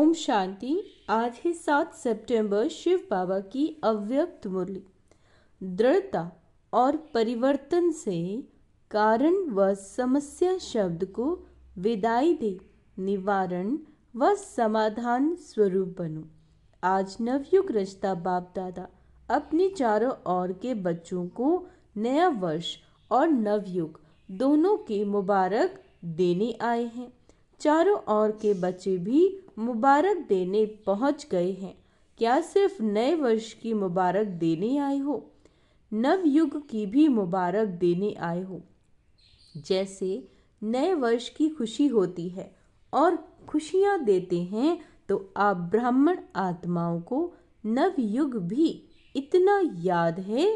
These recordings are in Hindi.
ओम शांति। आज है 7 सितंबर, शिव बाबा की अव्यक्त मुरली। दृढ़ता और परिवर्तन से कारण व समस्या शब्द को विदाई दे, निवारण व समाधान स्वरूप बनो। आज नवयुग रचता बाप दादा अपने चारों ओर के बच्चों को नया वर्ष और नवयुग दोनों के मुबारक देने आए हैं। चारों ओर के बच्चे भी मुबारक देने पहुंच गए हैं। क्या सिर्फ नए वर्ष की मुबारक देने आए हो? नवयुग की भी मुबारक देने आए हो। जैसे नए वर्ष की खुशी होती है और खुशियां देते हैं, तो आप ब्राह्मण आत्माओं को नवयुग भी इतना याद है।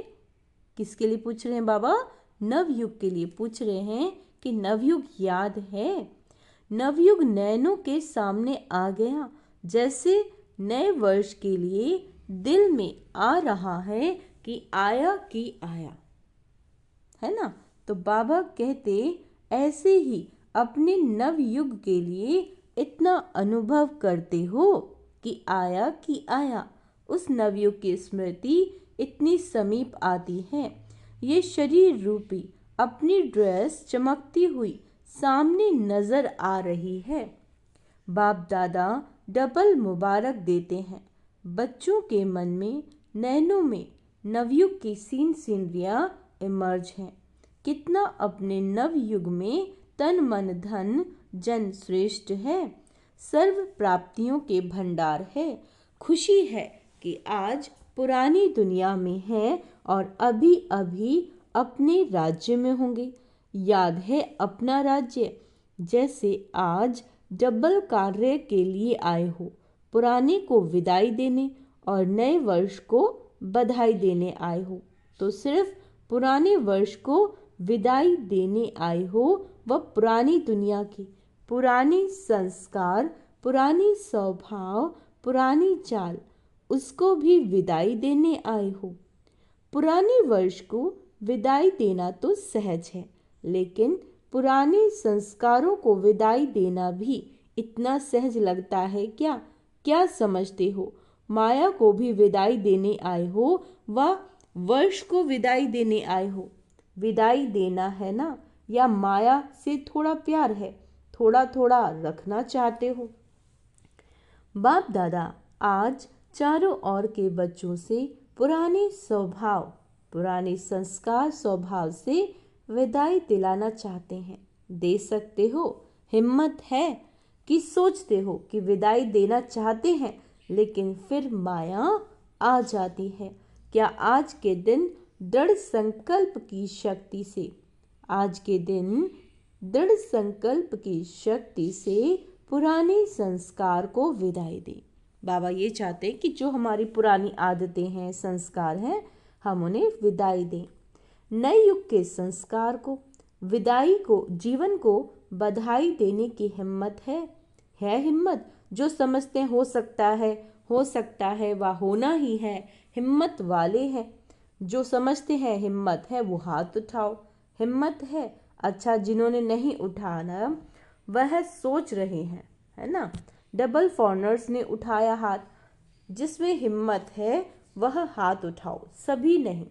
किसके लिए पूछ रहे हैं बाबा? नवयुग के लिए पूछ रहे हैं कि नवयुग याद है। नवयुग नैनों के सामने आ गया, जैसे नए वर्ष के लिए दिल में आ रहा है कि आया कि आया, है ना। तो बाबा कहते ऐसे ही अपने नवयुग के लिए इतना अनुभव करते हो कि आया कि आया। उस नवयुग की स्मृति इतनी समीप आती है। ये शरीर रूपी अपनी ड्रेस चमकती हुई सामने नजर आ रही है। बाप दादा डबल मुबारक देते हैं। बच्चों के मन में, नैनों में नवयुग की सीनरियां इमर्ज हैं। कितना अपने नवयुग में तन मन धन जन श्रेष्ठ है। सर्व प्राप्तियों के भंडार है। खुशी है कि आज पुरानी दुनिया में है और अभी अभी अपने राज्य में होंगे। याद है अपना राज्य। जैसे आज डबल कार्य के लिए आए हो, पुराने को विदाई देने और नए वर्ष को बधाई देने आए हो। तो सिर्फ पुराने वर्ष को विदाई देने आए हो, वह पुरानी दुनिया की पुरानी संस्कार, पुरानी स्वभाव, पुरानी चाल, उसको भी विदाई देने आए हो। पुराने वर्ष को विदाई देना तो सहज है, लेकिन पुराने संस्कारों को विदाई देना भी इतना सहज लगता है क्या? क्या समझते हो? माया को भी विदाई देने आए हो व वर्ष को विदाई देने आए हो। विदाई देना है ना, या माया से थोड़ा प्यार है, थोड़ा थोड़ा रखना चाहते हो? बाप दादा आज चारों ओर के बच्चों से पुराने स्वभाव, पुराने संस्कार स्वभाव से विदाई दिलाना चाहते हैं। दे सकते हो? हिम्मत है कि सोचते हो कि विदाई देना चाहते हैं, लेकिन फिर माया आ जाती है। क्या आज के दिन दृढ़ संकल्प की शक्ति से, आज के दिन दृढ़ संकल्प की शक्ति से पुराने संस्कार को विदाई दें। बाबा ये चाहते हैं कि जो हमारी पुरानी आदतें हैं, संस्कार हैं, हम उन्हें विदाई दें। नए युग के संस्कार को, विदाई को, जीवन को बधाई देने की हिम्मत है हिम्मत? जो समझते हो सकता है वह होना ही है, हिम्मत वाले हैं। जो समझते हैं हिम्मत है वो हाथ उठाओ। हिम्मत है? अच्छा, जिन्होंने नहीं उठाना वह सोच रहे हैं, है ना। डबल फॉरनर्स ने उठाया हाथ। जिसमें हिम्मत है वह हाथ उठाओ, सभी नहीं।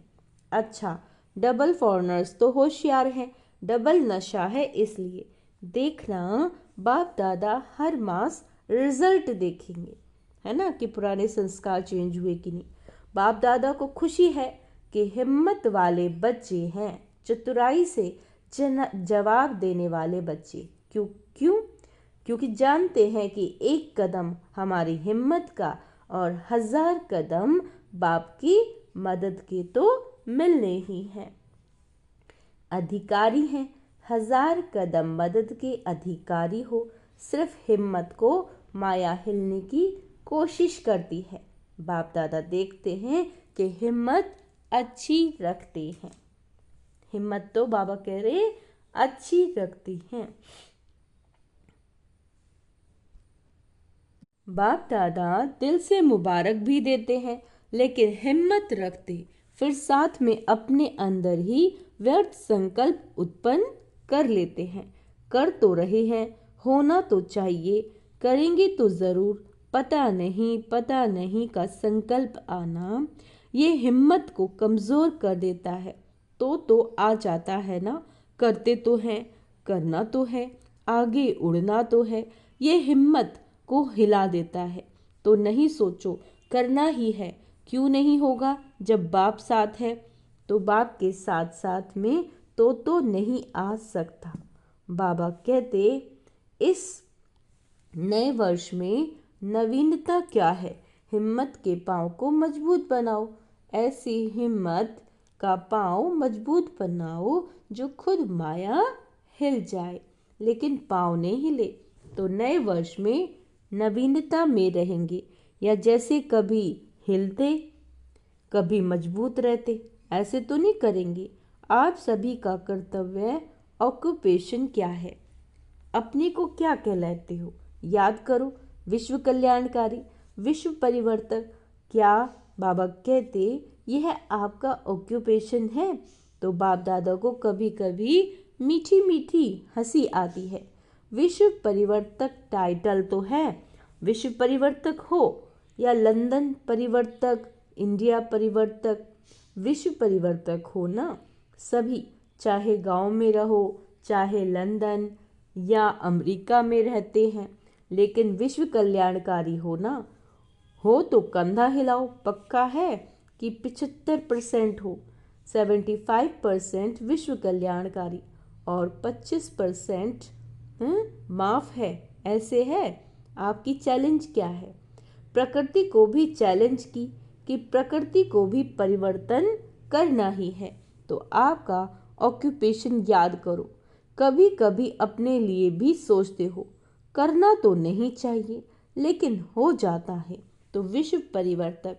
अच्छा, डबल फॉरनर्स तो होशियार हैं, डबल नशा है इसलिए। देखना बाप दादा हर मास रिजल्ट देखेंगे, है ना, कि पुराने संस्कार चेंज हुए कि नहीं। बाप दादा को खुशी है कि हिम्मत वाले बच्चे हैं, चतुराई से जवाब देने वाले बच्चे। क्यों? क्योंकि जानते हैं कि एक कदम हमारी हिम्मत का और 1000 कदम बाप की मदद के तो मिलने ही हैं। अधिकारी हैं, 1000 कदम मदद के अधिकारी हो। सिर्फ हिम्मत को माया हिलने की कोशिश करती है। बाप दादा देखते हैं कि हिम्मत अच्छी रखते हैं। हिम्मत तो बाबा कह रहे अच्छी रखती हैं। बाप दादा दिल से मुबारक भी देते हैं, लेकिन हिम्मत रखते फिर साथ में अपने अंदर ही व्यर्थ संकल्प उत्पन्न कर लेते हैं। कर तो रहे हैं, होना तो चाहिए, करेंगे तो ज़रूर, पता नहीं का संकल्प आना ये हिम्मत को कमजोर कर देता है। तो आ जाता है ना, करते तो हैं, करना तो है, आगे उड़ना तो है, ये हिम्मत को हिला देता है। तो नहीं सोचो, करना ही है। क्यों नहीं होगा जब बाप साथ है? तो बाप के साथ साथ में तो नहीं आ सकता। बाबा कहते इस नए वर्ष में नवीनता क्या है? हिम्मत के पांव को मजबूत बनाओ। ऐसी हिम्मत का पांव मजबूत बनाओ जो खुद माया हिल जाए, लेकिन पांव नहीं हिले। तो नए वर्ष में नवीनता में रहेंगे, या जैसे कभी हिलते कभी मजबूत रहते, ऐसे तो नहीं करेंगे। आप सभी का कर्तव्य, ऑक्यूपेशन क्या है? अपने को क्या कहलाते हो? याद करो, विश्व कल्याणकारी, विश्व परिवर्तक। क्या बाबा कहते यह आपका ऑक्यूपेशन है? तो बाप दादा को कभी कभी मीठी मीठी हंसी आती है। विश्व परिवर्तक टाइटल तो है, विश्व परिवर्तक हो या लंदन परिवर्तक, इंडिया परिवर्तक, विश्व परिवर्तक हो ना सभी, चाहे गांव में रहो, चाहे लंदन या अमेरिका में रहते हैं, लेकिन विश्व कल्याणकारी हो ना। हो तो कंधा हिलाओ। पक्का है कि 75% हो, 75% विश्व कल्याणकारी और 25% माफ है। ऐसे है। आपकी चैलेंज क्या है? प्रकृति को भी चैलेंज की कि प्रकृति को भी परिवर्तन करना ही है। तो आपका ऑक्यूपेशन याद करो। कभी कभी अपने लिए भी सोचते हो, करना तो नहीं चाहिए लेकिन हो जाता है। तो विश्व परिवर्तक,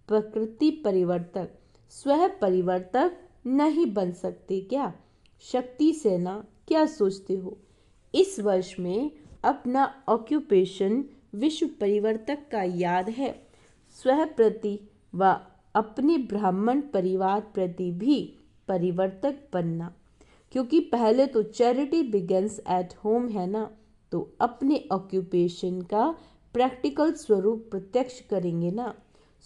प्रकृति परिवर्तक, स्वयं परिवर्तक नहीं बन सकते क्या? शक्ति सेना क्या सोचते हो? इस वर्ष में अपना ऑक्यूपेशन विश्व परिवर्तक का याद है। स्वयं प्रति व अपने ब्राह्मण परिवार प्रति भी परिवर्तक बनना, क्योंकि पहले तो चैरिटी बिगिंस एट होम है ना। तो अपने ऑक्यूपेशन का प्रैक्टिकल स्वरूप प्रत्यक्ष करेंगे ना।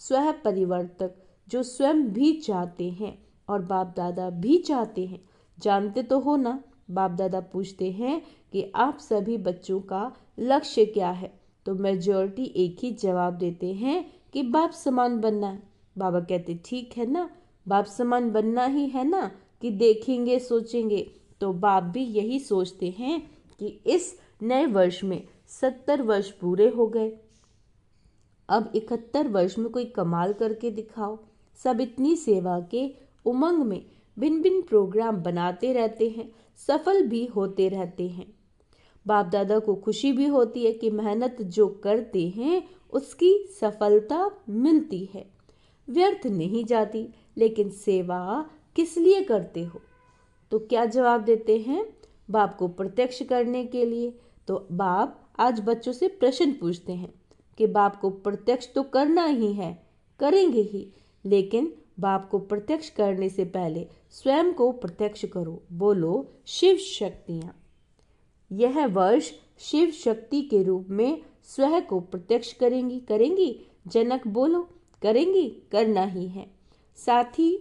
स्वयं परिवर्तक जो स्वयं भी चाहते हैं और बाप दादा भी चाहते हैं। जानते तो हो ना, बाप दादा पूछते हैं कि आप सभी बच्चों का लक्ष्य क्या है? तो मेजॉरिटी एक ही जवाब देते हैं कि बाप समान बनना है। बाबा कहते ठीक है ना, बाप समान बनना ही है ना, कि देखेंगे सोचेंगे। तो बाप भी यही सोचते हैं कि इस नए वर्ष में 70 वर्ष पूरे हो गए, अब 71 वर्ष में कोई कमाल करके दिखाओ। सब इतनी सेवा के उमंग में भिन्न भिन्न प्रोग्राम बनाते रहते हैं, सफल भी होते रहते हैं। बाप दादा को खुशी भी होती है कि मेहनत जो करते हैं उसकी सफलता मिलती है, व्यर्थ नहीं जाती। लेकिन सेवा किस लिए करते हो? तो क्या जवाब देते हैं? बाप को प्रत्यक्ष करने के लिए। तो बाप आज बच्चों से प्रश्न पूछते हैं कि बाप को प्रत्यक्ष तो करना ही है, करेंगे ही, लेकिन बाप को प्रत्यक्ष करने से पहले स्वयं को प्रत्यक्ष करो। बोलो शिव शक्तियाँ। यह वर्ष शिव शक्ति के रूप में स्वयं को प्रत्यक्ष करेंगी। जनक बोलो करेंगी, करना ही है। साथी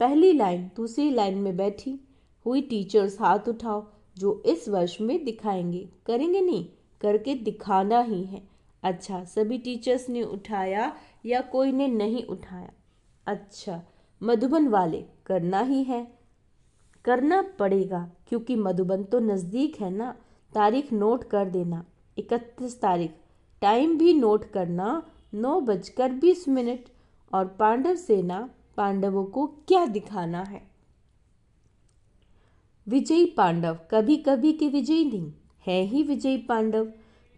पहली लाइन दूसरी लाइन में बैठी हुई टीचर्स हाथ उठाओ जो इस वर्ष में दिखाएंगे। करेंगे नहीं, करके दिखाना ही है। अच्छा, सभी टीचर्स ने उठाया या कोई ने नहीं उठाया? अच्छा, मधुबन वाले करना ही है, करना पड़ेगा क्योंकि मधुबन तो नज़दीक है ना। तारीख नोट कर देना, 31 तारीख। टाइम भी नोट करना, 9:20 और पांडव सेना, पांडवों को क्या दिखाना है? विजयी पांडव, कभी कभी के विजयी नहीं है ही विजयी पांडव।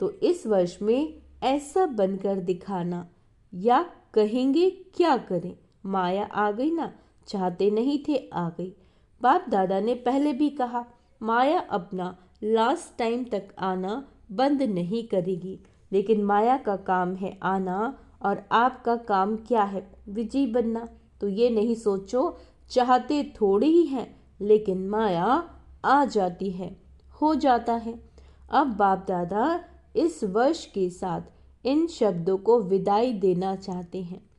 तो इस वर्ष में ऐसा बनकर दिखाना, या कहेंगे क्या करें, माया आ गई ना, चाहते नहीं थे आ गई। बाप दादा ने पहले भी कहा माया अपना लास्ट टाइम तक आना बंद नहीं करेगी, लेकिन माया का काम है आना और आपका काम क्या है? विजयी बनना। तो ये नहीं सोचो चाहते थोड़ी ही हैं, लेकिन माया आ जाती है, हो जाता है। अब बाप दादा इस वर्ष के साथ इन शब्दों को विदाई देना चाहते हैं।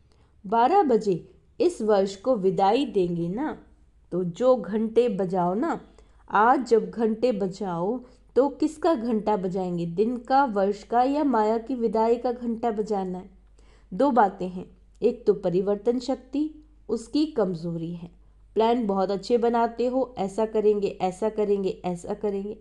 12 बजे इस वर्ष को विदाई देंगे ना, तो जो घंटे बजाओ ना, आज जब घंटे बजाओ तो किसका घंटा बजाएंगे, दिन का, वर्ष का, या माया की विदाई का घंटा बजाना है। दो बातें हैं, एक तो परिवर्तन शक्ति, उसकी कमजोरी है। प्लान बहुत अच्छे बनाते हो, ऐसा करेंगे, ऐसा करेंगे, ऐसा करेंगे,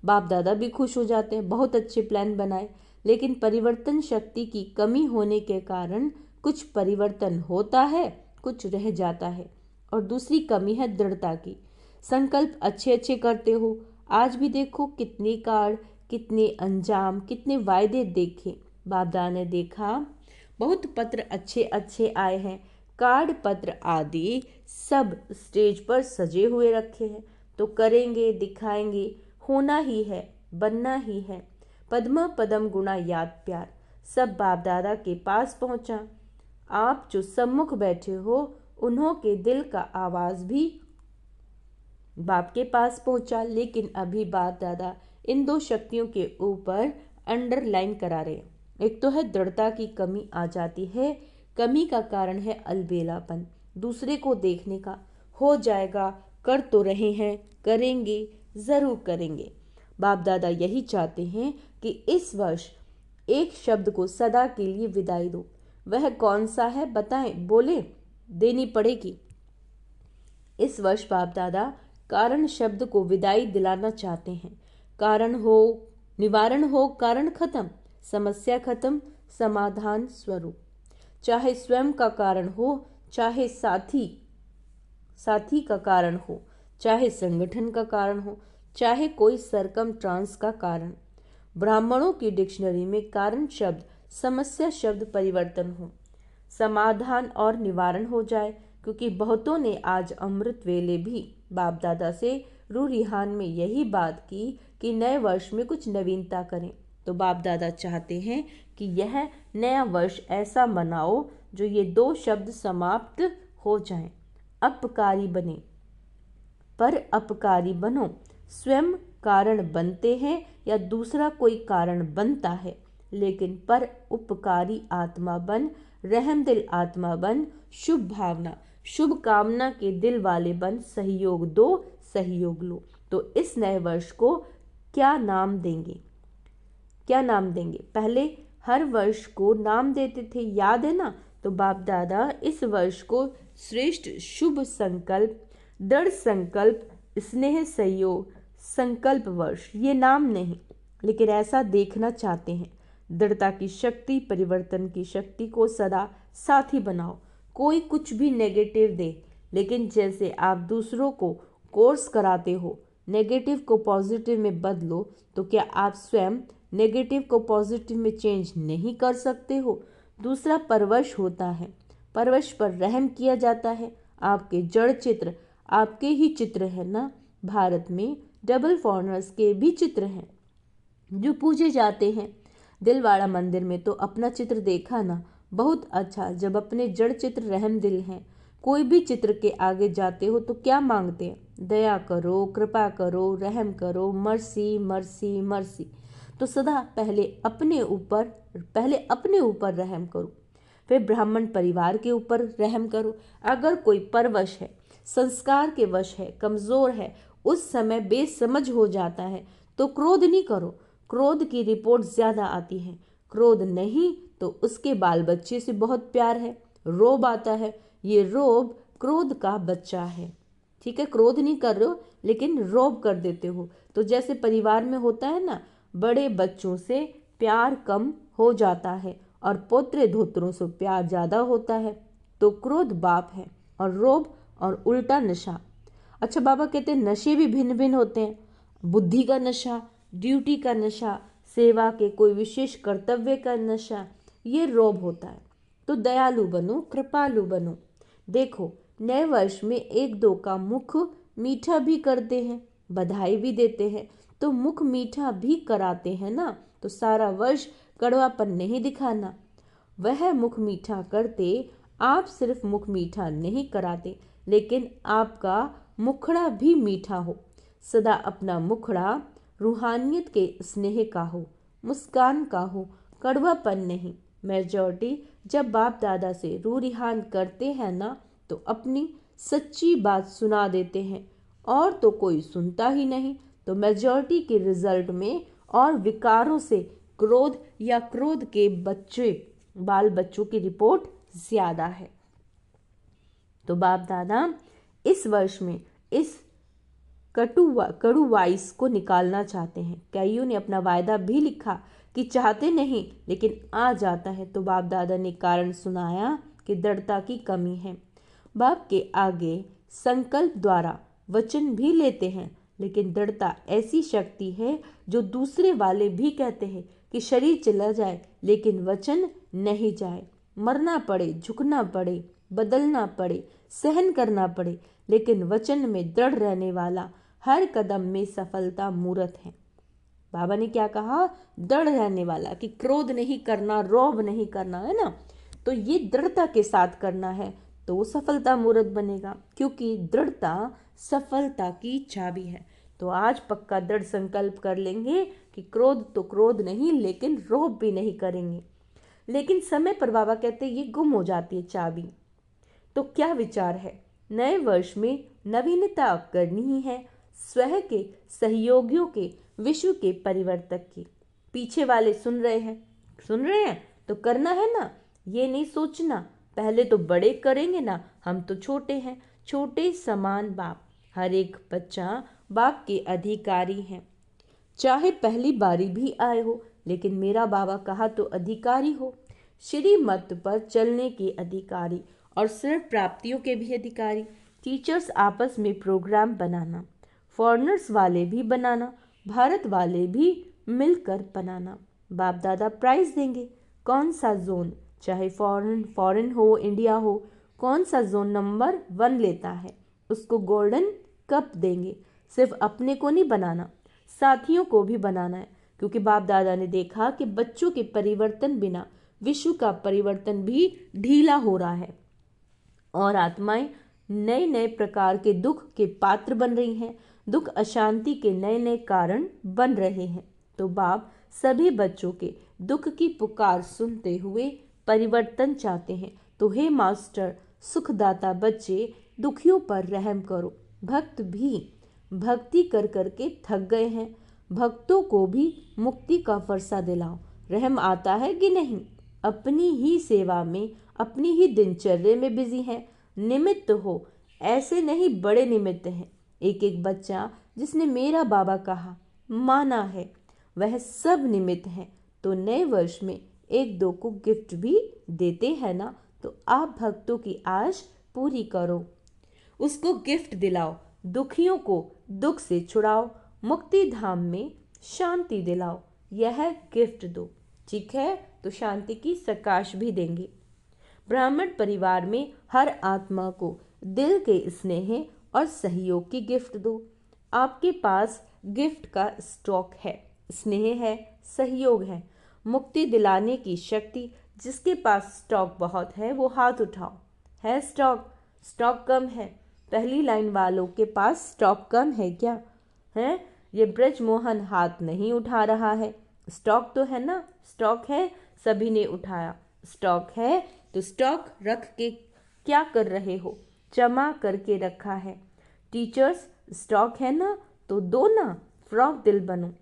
बाप दादा भी खुश हो जाते हैं, बहुत अच्छे प्लान बनाए, लेकिन परिवर्तन शक्ति की कमी होने के कारण कुछ परिवर्तन होता है, कुछ रह जाता है। और दूसरी कमी है दृढ़ता की। संकल्प अच्छे अच्छे करते हो, आज भी देखो कितने कार्ड, कितने अंजाम, कितने वायदे देखे, बाप दादा ने देखा, बहुत पत्र अच्छे अच्छे आए हैं, कार्ड पत्र आदि सब स्टेज पर सजे हुए रखे हैं, तो करेंगे, दिखाएंगे, होना ही है, बनना ही है। पद्मा पदम गुणा याद प्यार सब बाप दादा के पास पहुंचा। आप जो सम्मुख बैठे हो, उन्हों के दिल का आवाज भी बाप के पास पहुंचा, लेकिन अभी बाप दादा इन दो शक्तियों के ऊपर अंडरलाइन करा रहे। एक तो है दृढ़ता की कमी आ जाती है, कमी का कारण है अलबेलापन, दूसरे को देखने का, हो जाएगा, कर तो रहे हैं, करेंगे, जरूर करेंगे। बाप दादा यही चाहते हैं कि इस वर्ष एक शब्द को सदा के लिए विदाई दो। वह कौन सा है बताएं, बोले, देनी पड़ेगी। इस वर्ष बाप दादा कारण शब्द को विदाई दिलाना चाहते हैं। कारण हो, निवारण हो, कारण खत्म, समस्या खत्म, समाधान स्वरूप। चाहे स्वयं का कारण हो, चाहे साथी का कारण हो, चाहे संगठन का कारण हो, चाहे कोई सरकम ट्रांस का कारण। ब्राह्मणों की डिक्शनरी में कारण शब्द समस्या शब्द परिवर्तन हो, समाधान और निवारण हो जाए, क्योंकि बहुतों ने आज अमृत वेले भी बाप दादा से रूरिहान में यही बात की कि नए वर्ष में कुछ नवीनता करें। तो बाप दादा चाहते हैं कि यह नया वर्ष ऐसा मनाओ जो ये दो शब्द समाप्त हो जाएं। अपकारी बने, पर अपकारी बनो। स्वयं कारण बनते हैं या दूसरा कोई कारण बनता है, लेकिन पर उपकारी आत्मा बन, रहमदिल आत्मा बन, शुभ भावना, शुभ कामना के दिल वाले बन, सहयोग दो, सहयोग लो। तो इस नए वर्ष को क्या नाम देंगे, क्या नाम देंगे? पहले हर वर्ष को नाम देते थे, याद है ना? तो बाप दादा इस वर्ष को श्रेष्ठ शुभ संकल्प, दृढ़ संकल्प, स्नेह सहयोग संकल्प वर्ष, ये नाम नहीं, लेकिन ऐसा देखना चाहते हैं। दृढ़ता की शक्ति, परिवर्तन की शक्ति को सदा साथी बनाओ। कोई कुछ भी नेगेटिव दे, लेकिन जैसे आप दूसरों को कोर्स कराते हो नेगेटिव को पॉजिटिव में बदलो, तो क्या आप स्वयं नेगेटिव को पॉजिटिव में चेंज नहीं कर सकते हो? दूसरा परवश होता है, परवश पर रहम किया जाता है। आपके जड़ चित्र आपके ही चित्र है ना। भारत में डबल फॉरनर्स के भी चित्र हैं जो पूजे जाते हैं। दिलवाड़ा मंदिर में तो अपना चित्र देखा ना, बहुत अच्छा। जब अपने जड़ चित्र रहम दिल हैं, कोई भी चित्र के आगे जाते हो तो क्या मांगते हैं? दया करो, कृपा करो, रहम करो, मर्सी मर्सी मर्सी। तो सदा पहले अपने ऊपर रहम करो, फिर ब्राह्मण परिवार के ऊपर रहम करो। अगर कोई परवश है, संस्कार के वश है, कमजोर है, उस समय बेसमझ हो जाता है, तो क्रोध नहीं करो। क्रोध की रिपोर्ट ज्यादा आती है। क्रोध नहीं तो उसके बाल बच्चे से बहुत प्यार है। रोब आता है, ये रोब क्रोध का बच्चा है। ठीक है, क्रोध नहीं कर रहे हो लेकिन रोब कर देते हो। तो जैसे परिवार में होता है ना, बड़े बच्चों से प्यार कम हो जाता है और पोत्रे धोत्रों से प्यार ज्यादा होता है। तो क्रोध बाप है और रोब और उल्टा नशा। अच्छा, बाबा कहते हैं नशे भी भिन्न भिन्न होते हैं। बुद्धि का नशा, ड्यूटी का नशा, सेवा के कोई विशेष कर्तव्य का नशा, ये रोब होता है। तो दयालु बनो, कृपालु बनो। देखो, नए वर्ष में एक दो का मुख मीठा भी करते हैं, बधाई भी देते हैं, तो मुख मीठा भी कराते हैं ना। तो सारा वर्ष कड़वापन नहीं दिखाना। वह मुख मीठा करते, आप सिर्फ मुख मीठा नहीं कराते, लेकिन आपका मुखड़ा भी मीठा हो। सदा अपना मुखड़ा रूहानियत के स्नेह का हो, मुस्कान का हो, कड़वापन नहीं। मेजॉरिटी जब बाप दादा से रू रिहान करते हैं ना तो अपनी सच्ची बात सुना देते हैं और तो कोई सुनता ही नहीं। तो मेजॉरिटी के रिजल्ट में और विकारों से क्रोध या क्रोध के बच्चे बाल बच्चों की रिपोर्ट ज्यादा है। तो बाप दादा इस वर्ष में इस कड़ू वाइस को निकालना चाहते हैं। कईयों ने अपना वायदा भी लिखा कि चाहते नहीं लेकिन आ जाता है। तो बाप दादा ने कारण सुनाया कि दृढ़ता की कमी है। बाप के आगे संकल्प द्वारा वचन भी लेते हैं लेकिन दृढ़ता ऐसी शक्ति है जो दूसरे वाले भी कहते हैं कि शरीर चला जाए लेकिन वचन नहीं जाए। मरना पड़े, झुकना पड़े, बदलना पड़े, सहन करना पड़े, लेकिन वचन में दृढ़ रहने वाला हर कदम में सफलता मूर्त है। बाबा ने क्या कहा? दृढ़ रहने वाला, कि क्रोध नहीं करना, रौब नहीं करना, है ना। तो ये दृढ़ता के साथ करना है तो सफलता मूर्त बनेगा, क्योंकि दृढ़ता सफलता की चाबी है। तो आज पक्का दृढ़ संकल्प कर लेंगे कि क्रोध तो क्रोध नहीं लेकिन रौब भी नहीं करेंगे। लेकिन समय पर बाबा कहते ये गुम हो जाती है चाबी। तो क्या विचार है? नए वर्ष में नवीनता करनी ही है, स्वयं के सहयोगियों के, विश्व के परिवर्तक की। पीछे वाले सुन रहे हैं तो करना है ना। ये नहीं सोचना पहले तो बड़े करेंगे ना, हम तो छोटे हैं। छोटे समान बाप, हर एक बच्चा बाप के अधिकारी है। चाहे पहली बारी भी आए हो, लेकिन मेरा बाबा कहा तो अधिकारी हो। श्रीमत पर चलने के अधिकारी और सिर्फ प्राप्तियों के भी अधिकारी। टीचर्स आपस में प्रोग्राम बनाना, फॉरेनर्स वाले भी बनाना, भारत वाले भी मिलकर बनाना। बाप दादा प्राइज देंगे। कौन सा जोन, चाहे फॉरेन हो, इंडिया हो, कौन सा जोन नंबर 1 लेता है उसको गोल्डन कप देंगे। सिर्फ अपने को नहीं बनाना, साथियों को भी बनाना है, क्योंकि बाप दादा ने देखा कि बच्चों के परिवर्तन बिना विश्व का परिवर्तन भी ढीला हो रहा है और आत्माएं नए नए प्रकार के दुख के पात्र बन रही हैं। दुख अशांति के नए नए कारण बन रहे हैं। तो बाप सभी बच्चों के दुख की पुकार सुनते हुए परिवर्तन चाहते हैं। तो हे मास्टर सुखदाता बच्चे, दुखियों पर रहम करो। भक्त भी भक्ति कर करके थक गए हैं, भक्तों को भी मुक्ति का फरसा दिलाओ। रहम आता है कि नहीं? अपनी ही सेवा में, अपनी ही दिनचर्या में बिजी हैं। निमित्त हो, ऐसे नहीं बड़े निमित्त हैं। एक एक बच्चा जिसने मेरा बाबा कहा, माना है, वह सब निमित्त हैं। तो नए वर्ष में एक दो को गिफ्ट भी देते हैं ना, तो आप भक्तों की आश पूरी करो, उसको गिफ्ट दिलाओ, दुखियों को दुख से छुड़ाओ, मुक्ति धाम में शांति दिलाओ, यह गिफ्ट दो। ठीक है, तो शांति की प्रकाश भी देंगे। ब्राह्मण परिवार में हर आत्मा को दिल के स्नेह और सहयोग की गिफ्ट दो। आपके पास गिफ्ट का स्टॉक है, स्नेह है, सहयोग है, मुक्ति दिलाने की शक्ति। जिसके पास स्टॉक बहुत है वो हाथ उठाओ। है स्टॉक? स्टॉक कम है। पहली लाइन वालों के पास स्टॉक कम है क्या? है? ये ब्रज मोहन हाथ नहीं उठा रहा है। स्टॉक तो है ना? स्टॉक है, सभी ने उठाया। स्टॉक है तो स्टॉक रख के क्या कर रहे हो? जमा करके रखा है। टीचर्स स्टॉक है ना, तो दो ना, फ्रॉक दिल बनो।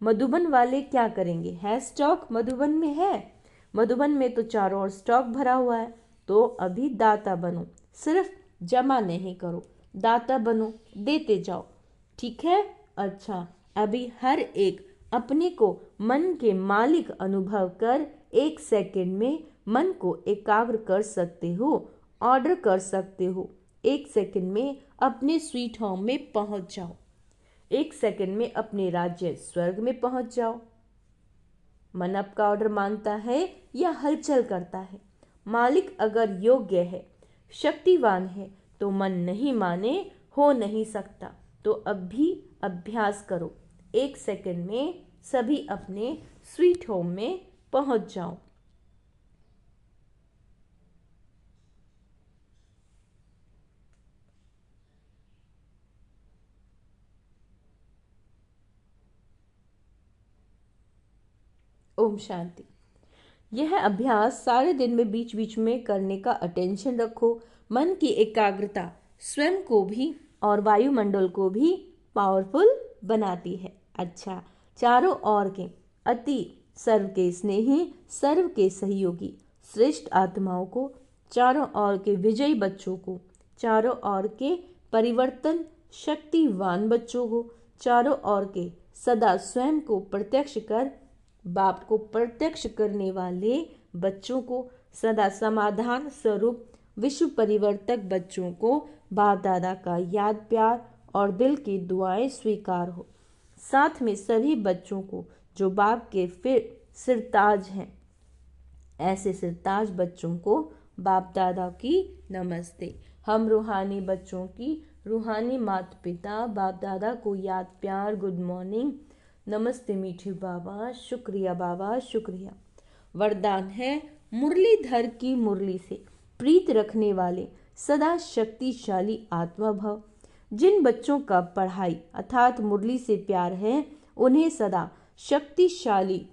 मधुबन वाले क्या करेंगे? है स्टॉक मधुबन में है? मधुबन में तो चारों ओर स्टॉक भरा हुआ है। तो अभी दाता बनो, सिर्फ जमा नहीं करो, दाता बनो, देते जाओ। ठीक है? अच्छा, अभी हर एक अपने को मन के मालिक अनुभव कर 1 सेकंड में मन को एकाग्र कर सकते हो, ऑर्डर कर सकते हो। 1 सेकंड में अपने स्वीट होम में पहुंच जाओ। 1 सेकंड में अपने राज्य स्वर्ग में पहुंच जाओ। मन आपका ऑर्डर मांगता है या हलचल करता है? मालिक अगर योग्य है, शक्तिवान है, तो मन नहीं माने हो नहीं सकता। तो अब भी अभ्यास करो। 1 सेकंड में सभी अपने स्वीट होम में पहुंच जाओ। ओम शांति। यह अभ्यास सारे दिन में बीच बीच में करने का अटेंशन रखो। मन की एकाग्रता स्वयं को भी और वायुमंडल को भी पावरफुल बनाती है। अच्छा, चारों ओर के अति सर्व के स्नेही, सर्व के सहयोगी श्रेष्ठ आत्माओं को, चारों ओर के विजयी बच्चों को, चारों ओर के परिवर्तन शक्तिवान बच्चों को, चारों ओर के सदा स्वयं को प्रत्यक्ष कर बाप को प्रत्यक्ष करने वाले बच्चों को, सदा समाधान स्वरूप विश्व परिवर्तक बच्चों को बाप दादा का याद प्यार और दिल की दुआएं स्वीकार हो। साथ में सभी बच्चों को जो बाप के फिर सिरताज हैं, ऐसे सिरताज बच्चों को बाप दादा की नमस्ते। हम रूहानी बच्चों की रूहानी माता पिता बाप दादा को याद प्यार गुड मॉर्निंग, नमस्ते मीठे बाबा, शुक्रिया बाबा, शुक्रिया। वरदान है, मुरलीधर की मुरली से प्रीत रखने वाले सदा शक्तिशाली आत्मा भव। जिन बच्चों का पढ़ाई अर्थात मुरली से प्यार है, उन्हें सदा शक्तिशाली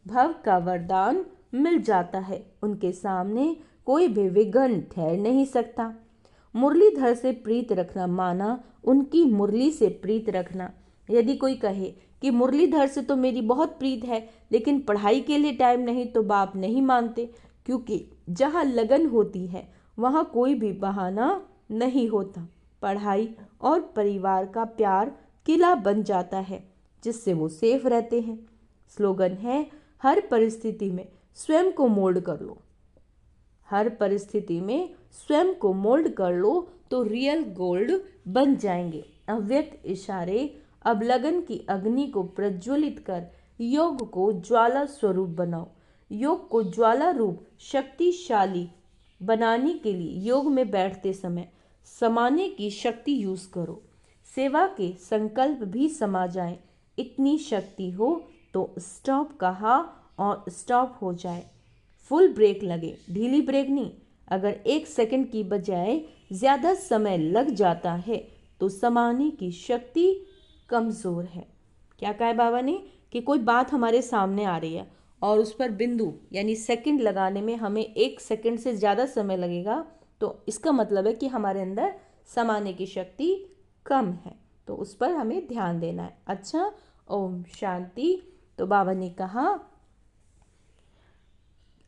भव का वरदान मिल जाता है। उनके सामने कोई भी विघ्न ठहर नहीं सकता। मुरलीधर से प्रीत रखना माना उनकी मुरली से प्रीत रखना। यदि कोई कहे कि मुरलीधर से तो मेरी बहुत प्रीत है, लेकिन पढ़ाई के लिए टाइम नहीं, तो बाप नहीं मानते, क्योंकि जहाँ लगन होती है वहाँ कोई भी बहाना नहीं होता। पढ़ाई और परिवार का प्यार किला बन जाता है, जिससे वो सेफ रहते हैं। स्लोगन है, हर परिस्थिति में स्वयं को मोल्ड कर लो। हर परिस्थिति में स्वयं को मोल्ड कर लो तो रियल गोल्ड बन जाएंगे। अव्यक्त इशारे अब लगन की अग्नि को प्रज्वलित कर योग को ज्वाला स्वरूप बनाओ। योग को ज्वाला रूप शक्तिशाली बनाने के लिए योग में बैठते समय समाने की शक्ति यूज करो। सेवा के संकल्प भी समा जाए। इतनी शक्ति हो तो स्टॉप कहा और स्टॉप हो जाए। फुल ब्रेक लगे, ढीली ब्रेक नहीं। अगर 1 सेकंड की बजाय ज़्यादा समय लग जाता है तो समाने की शक्ति कमज़ोर है। क्या कहा है बाबा ने कि कोई बात हमारे सामने आ रही है और उस पर बिंदु यानी सेकंड लगाने में हमें 1 सेकंड से ज़्यादा समय लगेगा, तो इसका मतलब है कि हमारे अंदर समाने की शक्ति कम है, तो उस पर हमें ध्यान देना है। अच्छा, ओम शांति। तो बाबा ने कहा,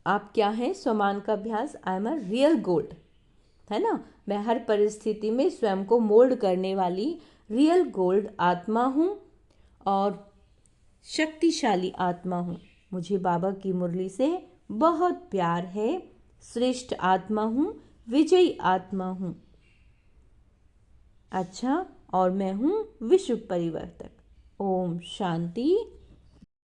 आप क्या हैं? स्वमान का अभ्यास, I am a real gold, है ना। मैं हर परिस्थिति में स्वयं को मोल्ड करने वाली रियल गोल्ड आत्मा हूँ और शक्तिशाली आत्मा हूँ। मुझे बाबा की मुरली से बहुत प्यार है। श्रेष्ठ आत्मा हूँ, विजयी आत्मा हूँ। अच्छा, और मैं हूँ विश्व परिवर्तक। ओम शांति।